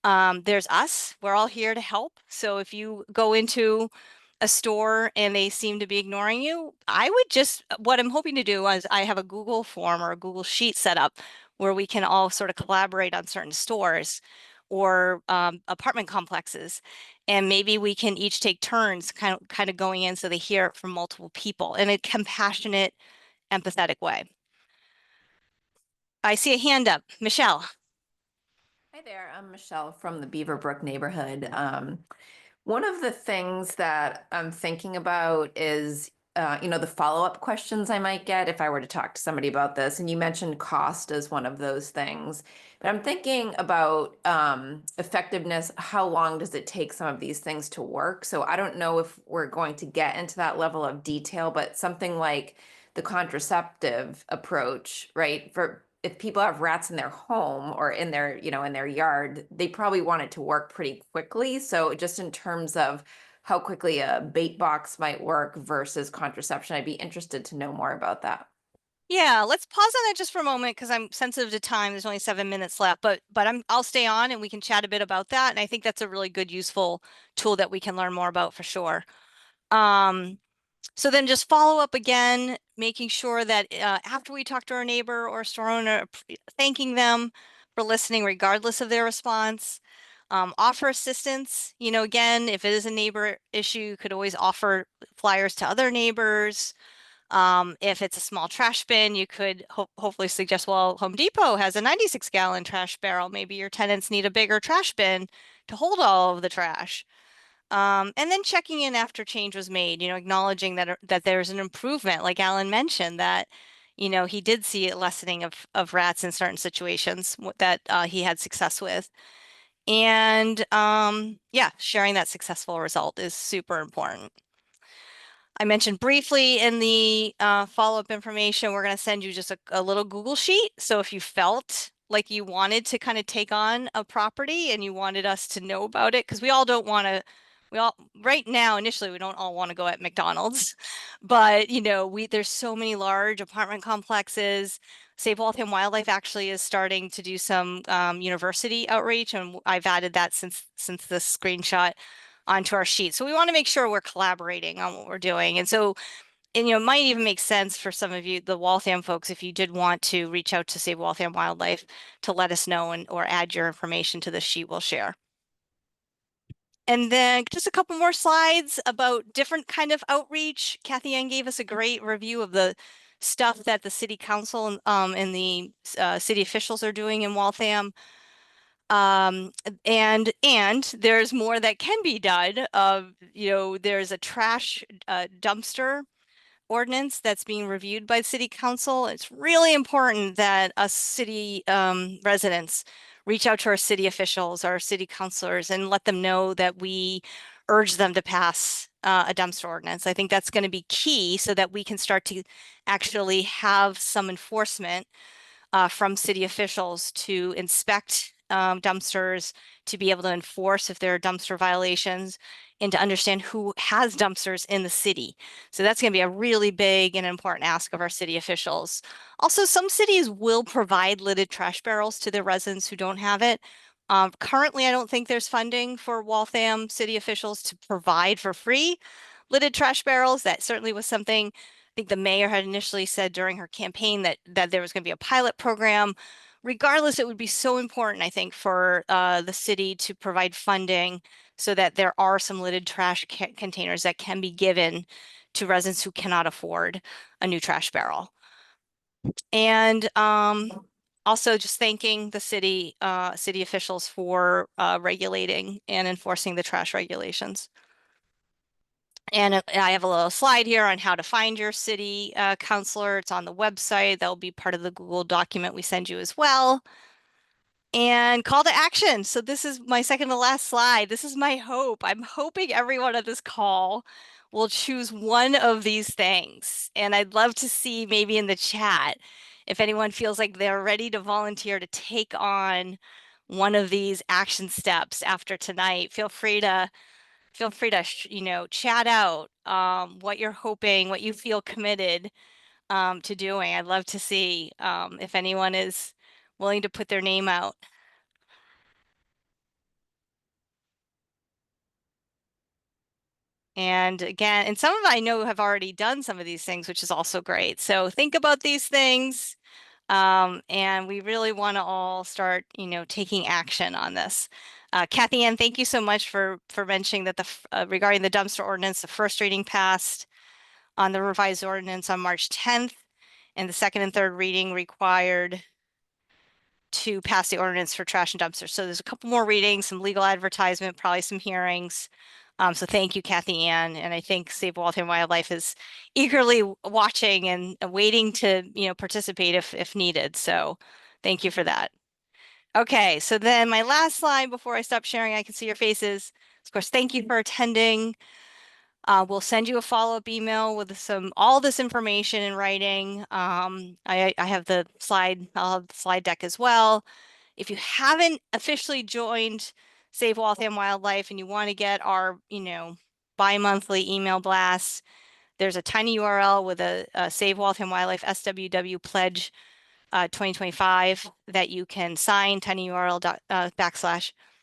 There's us. We're all here to help. So if you go into a store and they seem to be ignoring you, what I'm hoping to do is I have a Google form or a Google sheet set up where we can all sort of collaborate on certain stores or apartment complexes. And maybe we can each take turns kind of going in so they hear it from multiple people in a compassionate, empathetic way. I see a hand up. Michelle. Hi there, I'm Michelle from the Beaverbrook neighborhood. One of the things that I'm thinking about is, the follow-up questions I might get if I were to talk to somebody about this. And you mentioned cost as one of those things. But I'm thinking about effectiveness. How long does it take some of these things to work? So I don't know if we're going to get into that level of detail, but something like the contraceptive approach, right? For if people have rats in their home or in their, in their yard, they probably want it to work pretty quickly. So just in terms of how quickly a bait box might work versus contraception, I'd be interested to know more about that. Yeah, let's pause on that just for a moment because I'm sensitive to time. There's only 7 minutes left, but I'll stay on and we can chat a bit about that. And I think that's a really good, useful tool that we can learn more about for sure. So then just follow up again, making sure that after we talk to our neighbor or store owner, thanking them for listening regardless of their response. Offer assistance. Again, if it is a neighbor issue, you could always offer flyers to other neighbors. If it's a small trash bin, you could hopefully suggest, well, Home Depot has a 96-gallon trash barrel. Maybe your tenants need a bigger trash bin to hold all of the trash. And then checking in after change was made, acknowledging that there's an improvement, like Alan mentioned, that, he did see a lessening of rats in certain situations that he had success with. And yeah, sharing that successful result is super important. I mentioned briefly in the follow-up information, we're going to send you just a little Google sheet. So if you felt like you wanted to kind of take on a property and you wanted us to know about it, because we all right now, initially, we don't all want to go at McDonald's, but there's so many large apartment complexes. Save Waltham Wildlife actually is starting to do some university outreach, and I've added that since this screenshot onto our sheet. So we want to make sure we're collaborating on what we're doing. And so, it might even make sense for some of you, the Waltham folks, if you did want to reach out to Save Waltham Wildlife to let us know or add your information to the sheet we'll share. And then just a couple more slides about different kind of outreach. Kathy Ann gave us a great review of the stuff that the city council and the city officials are doing in Waltham. And there's more that can be done. There's a trash dumpster ordinance that's being reviewed by city council. It's really important that us city residents reach out to our city officials, our city councilors, and let them know that we urge them to pass a dumpster ordinance. I think that's going to be key so that we can start to actually have some enforcement from city officials to inspect dumpsters, to be able to enforce if there are dumpster violations, and to understand who has dumpsters in the city. So that's going to be a really big and important ask of our city officials. Also, some cities will provide lidded trash barrels to their residents who don't have it. Currently, I don't think there's funding for Waltham city officials to provide for free lidded trash barrels. That certainly was something I think the mayor had initially said during her campaign that there was going to be a pilot program. Regardless, it would be so important, I think, for the city to provide funding so that there are some lidded trash containers that can be given to residents who cannot afford a new trash barrel. And also just thanking the city officials for regulating and enforcing the trash regulations. And I have a little slide here on how to find your city councilor. It's on the website. That'll be part of the Google document we send you as well. And call to action. So this is my second to last slide. This is my hope. I'm hoping everyone on this call will choose one of these things. And I'd love to see maybe in the chat if anyone feels like they're ready to volunteer to take on one of these action steps after tonight. Feel free to chat out what you're hoping, what you feel committed to doing. I'd love to see if anyone is willing to put their name out. And again, and some of I know have already done some of these things, which is also great. So think about these things. And we really want to all start, taking action on this. Kathy Ann, thank you so much for mentioning that regarding the dumpster ordinance, the first reading passed on the revised ordinance on March 10th, and the second and third reading required to pass the ordinance for trash and dumpsters. So there's a couple more readings, some legal advertisement, probably some hearings. So thank you, Kathy Ann. And I think Save Waltham Wildlife is eagerly watching and waiting to, participate if needed. So thank you for that. Okay, so then my last slide before I stop sharing, I can see your faces. Of course, thank you for attending. We'll send you a follow-up email with all this information in writing. I have the slide, I'll have the slide deck as well. If you haven't officially joined Save Waltham Wildlife and you want to get our, bi-monthly email blasts, there's a tiny URL with a Save Waltham Wildlife SWW pledge 2025 that you can sign, tiny URL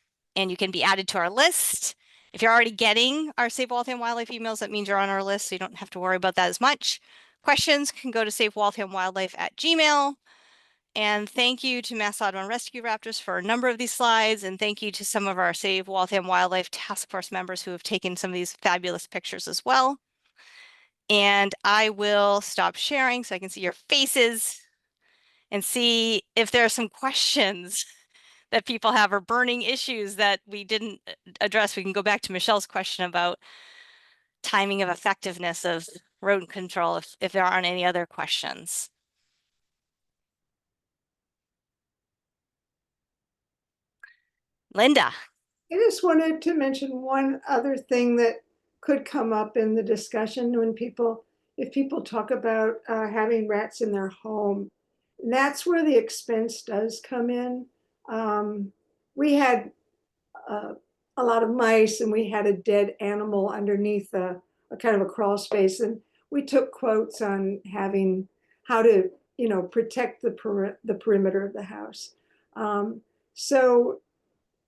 / and you can be added to our list. If you're already getting our Save Waltham Wildlife emails, that means you're on our list, so you don't have to worry about that as much. Questions can go to savewalthamwildlife@gmail.com. And thank you to Mass Audubon Rescue Raptors for a number of these slides. And thank you to some of our Save Waltham Wildlife Task Force members who have taken some of these fabulous pictures as well. And I will stop sharing so I can see your faces and see if there are some questions that people have or burning issues that we didn't address. We can go back to Michelle's question about timing of effectiveness of rodent control if there aren't any other questions. Linda. I just wanted to mention one other thing that could come up in the discussion if people talk about having rats in their home. And that's where the expense does come in. We had a lot of mice, and we had a dead animal underneath a kind of a crawl space, and we took quotes on having how to protect the perimeter of the house. So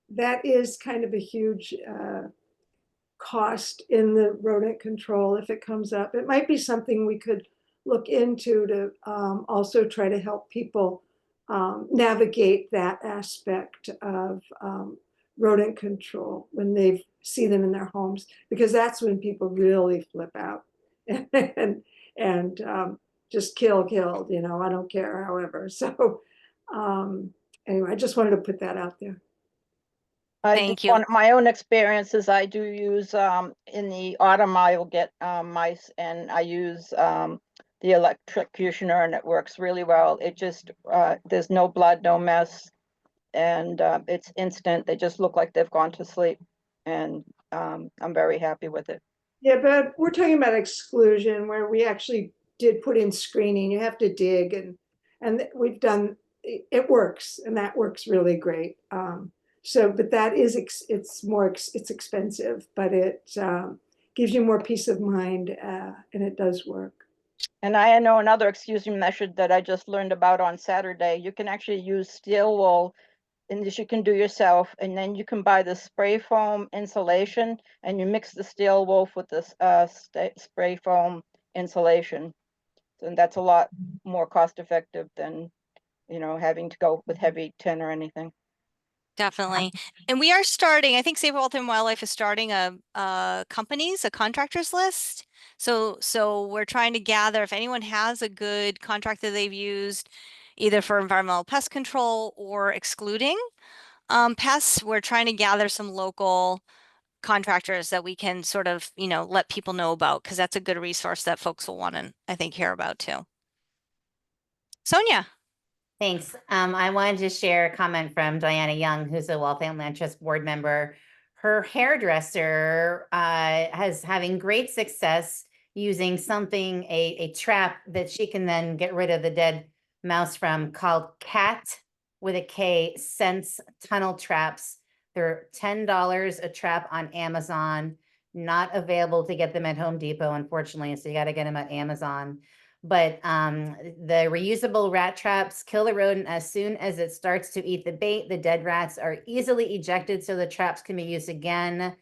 that is kind of a huge cost in the rodent control if it comes up. It might be something we could look into to also try to help people navigate that aspect of rodent control when they see them in their homes, because that's when people really flip out and just killed, I don't care, however. So anyway, I just wanted to put that out there. Thank you. My own experiences, I do use in the autumn, I will get mice, and I use the electrocutioner, and it works really well. It just there's no blood, no mess, and it's instant. They just look like they've gone to sleep, and I'm very happy with it. Yeah, but we're talking about exclusion where we actually did put in screening. You have to dig, and we've done it works, and that works really great. So, but that is, it's expensive, but it gives you more peace of mind, and it does work. And I know another excusing method that I just learned about on Saturday. You can actually use steel wool, and this you can do yourself, and then you can buy the spray foam insulation, and you mix the steel wool with this spray foam insulation. And that's a lot more cost effective than, you know, having to go with heavy tin or anything. Definitely. And we are starting, I think Save Waltham Wildlife is starting a contractors list. So we're trying to gather if anyone has a good contractor they've used either for environmental pest control or excluding pests. We're trying to gather some local contractors that we can sort of, let people know about, because that's a good resource that folks will want to, I think, hear about too. Sonia. Thanks. I wanted to share a comment from Diana Young, who's a Waltham Land Trust board member. Her hairdresser has having great success using something, a trap that she can then get rid of the dead mouse from, called Cat with a K Sense tunnel traps. They're $10 a trap on Amazon. Not available to get them at Home Depot, unfortunately. So you got to get them at Amazon. But the reusable rat traps kill the rodent as soon as it starts to eat the bait. The dead rats are easily ejected so the traps can be used again.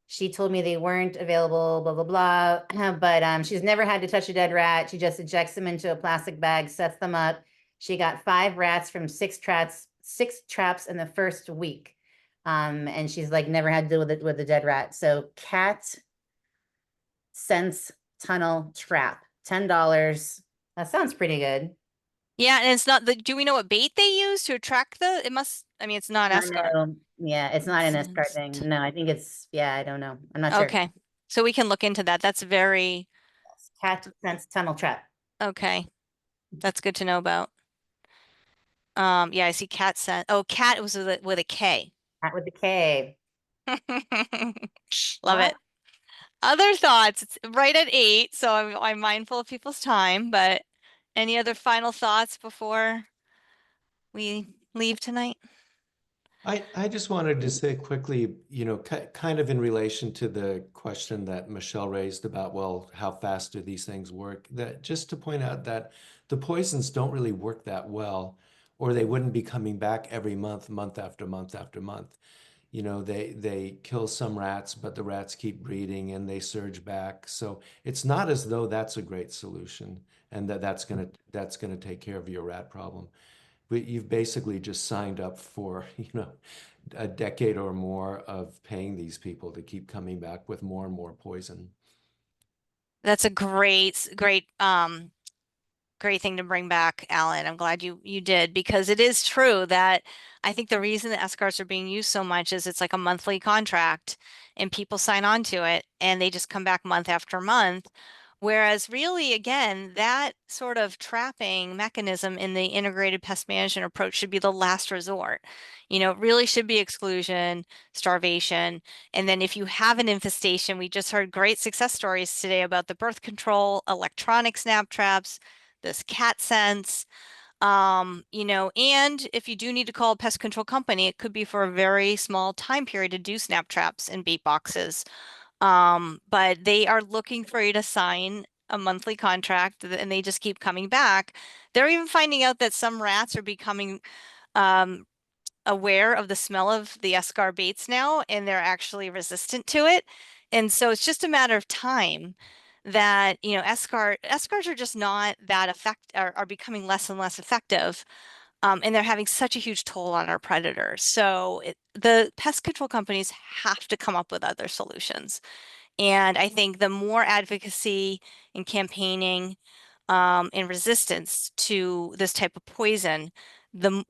She told me they weren't available, blah, blah, blah. But she's never had to touch a dead rat. She just ejects them into a plastic bag, sets them up. She got 5 rats from 6 traps in the first week. And she's like never had to deal with it with a dead rat. So Cat Sense Tunnel Trap. $10. That sounds pretty good. Yeah, and it's not do we know what bait they use to attract it must, it's not escargot. No, yeah, it's not an escargot thing. No, I think it's, yeah, I don't know. I'm not sure. Okay, so we can look into that. That's very, Cat Sense Tunnel Trap. okay. That's good to know about. Yeah, I see cat scent. Oh, cat was with a K. Cat with the K. Love it. Other thoughts? It's right at 8, so I'm mindful of people's time, but any other final thoughts before we leave tonight? I just wanted to say quickly, kind of in relation to the question that Michelle raised about, well, how fast do these things work? That just to point out that the poisons don't really work that well, or they wouldn't be coming back every month, month after month after month. They kill some rats, but the rats keep breeding and they surge back. So it's not as though that's a great solution and that's gonna take care of your rat problem. But you've basically just signed up for, a decade or more of paying these people to keep coming back with more and more poison. That's a great thing to bring back, Alan. I'm glad you did, because it is true that I think the reason the escarts are being used so much is it's like a monthly contract and people sign on to it and they just come back month after month. Whereas really, again, that sort of trapping mechanism in the integrated pest management approach should be the last resort. It really should be exclusion, starvation. And then if you have an infestation, we just heard great success stories today about the birth control, electronic snap traps, this cat sense, and if you do need to call a pest control company, it could be for a very small time period to do snap traps and bait boxes. But they are looking for you to sign a monthly contract and they just keep coming back. They're even finding out that some rats are becoming aware of the smell of the escar baits now, and they're actually resistant to it. And so it's just a matter of time that, escars are just not that are becoming less and less effective. And they're having such a huge toll on our predators. So the pest control companies have to come up with other solutions. And I think the more advocacy and campaigning and resistance to this type of poison,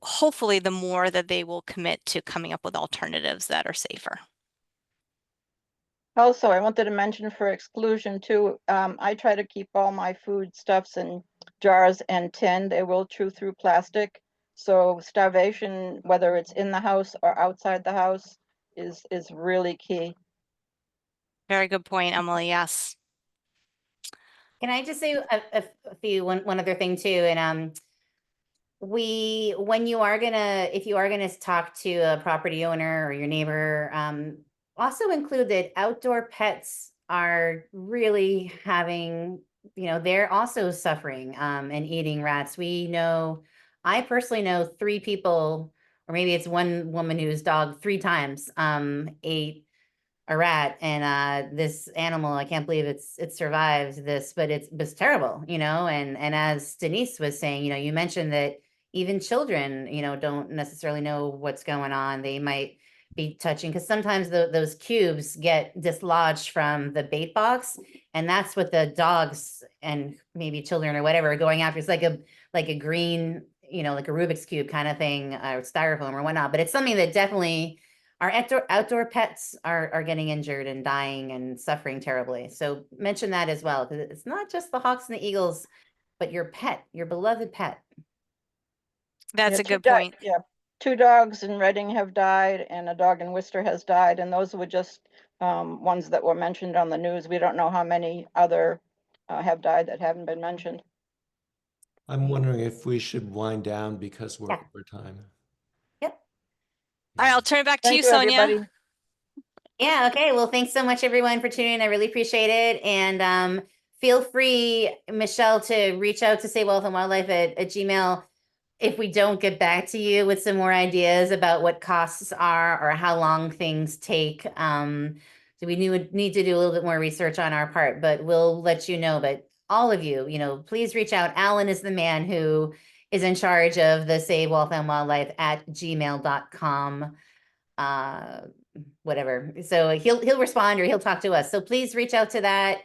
hopefully the more that they will commit to coming up with alternatives that are safer. Also, I wanted to mention for exclusion too, I try to keep all my foodstuffs in jars and tin. They will chew through plastic. So starvation, whether it's in the house or outside the house, is really key. Very good point, Emily. Yes. Can I just say one other thing too? And when you are gonna, if you are gonna talk to a property owner or your neighbor, also include that outdoor pets are really having, they're also suffering, and eating rats. I personally know 3 people, or maybe it's one woman whose dog 3 times, ate a rat, and this animal, I can't believe it survived this, but it was terrible, and as Denise was saying, you mentioned that even children, don't necessarily know what's going on. They might be touching, because sometimes those cubes get dislodged from the bait box, and that's what the dogs and maybe children or whatever are going after. It's like a green, like a Rubik's cube kind of thing, or styrofoam or whatnot, but it's something that definitely our outdoor pets are getting injured and dying and suffering terribly. So mention that as well, because it's not just the hawks and the eagles, but your pet, your beloved pet. That's Yeah, a good point. Yeah, 2 dogs in Reading have died, and a dog in Worcester has died, and those were just ones that were mentioned on the news. We don't know how many other have died that haven't been mentioned. I'm wondering if we should wind down because we're Yeah. over time. Yep. All right, I'll turn it back to Thank you, you, Sonia. everybody. Yeah, okay. Well, thanks so much, everyone, for tuning in. I really appreciate it. And feel free, Michelle, to reach out to Save Waltham Wildlife at Gmail if we don't get back to you with some more ideas about what costs are or how long things take. So we need to do a little bit more research on our part, but we'll let you know. But all of you, please reach out. Alan is the man who is in charge of the Save Waltham Wildlife at gmail.com. Whatever. So he'll respond or he'll talk to us. So please reach out to that.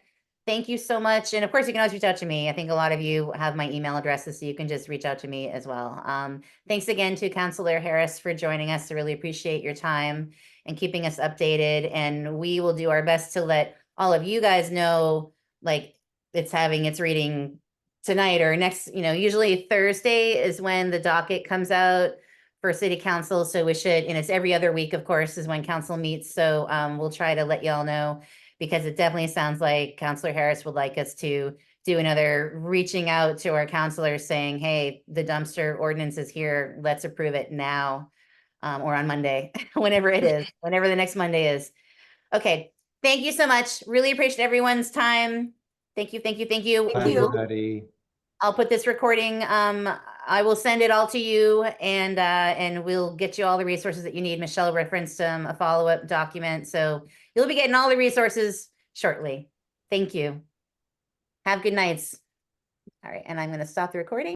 Thank you so much. And of course, you can always reach out to me. I think a lot of you have my email addresses, so you can just reach out to me as well. Thanks again to Councillor Harris for joining us. I really appreciate your time and keeping us updated. And we will do our best to let all of you guys know, like, it's having its reading tonight or next, usually Thursday is when the docket comes out for city council. So we should, and it's every other week, of course, is when council meets. So we'll try to let y'all know, because it definitely sounds like Councillor Harris would like us to do another reaching out to our councilors saying, hey, the dumpster ordinance is here. Let's approve it now, or on Monday, whenever it is, whenever the next Monday is. Okay. Thank you so much. Really appreciate everyone's time. Thank you. Thank you. Thank you. Thank Bye, you. everybody. I'll put this recording, I will send it all to you, and we'll get you all the resources that you need. Michelle referenced a follow-up document, so you'll be getting all the resources shortly. Thank you. Have good nights. All right, and I'm going to stop the recording.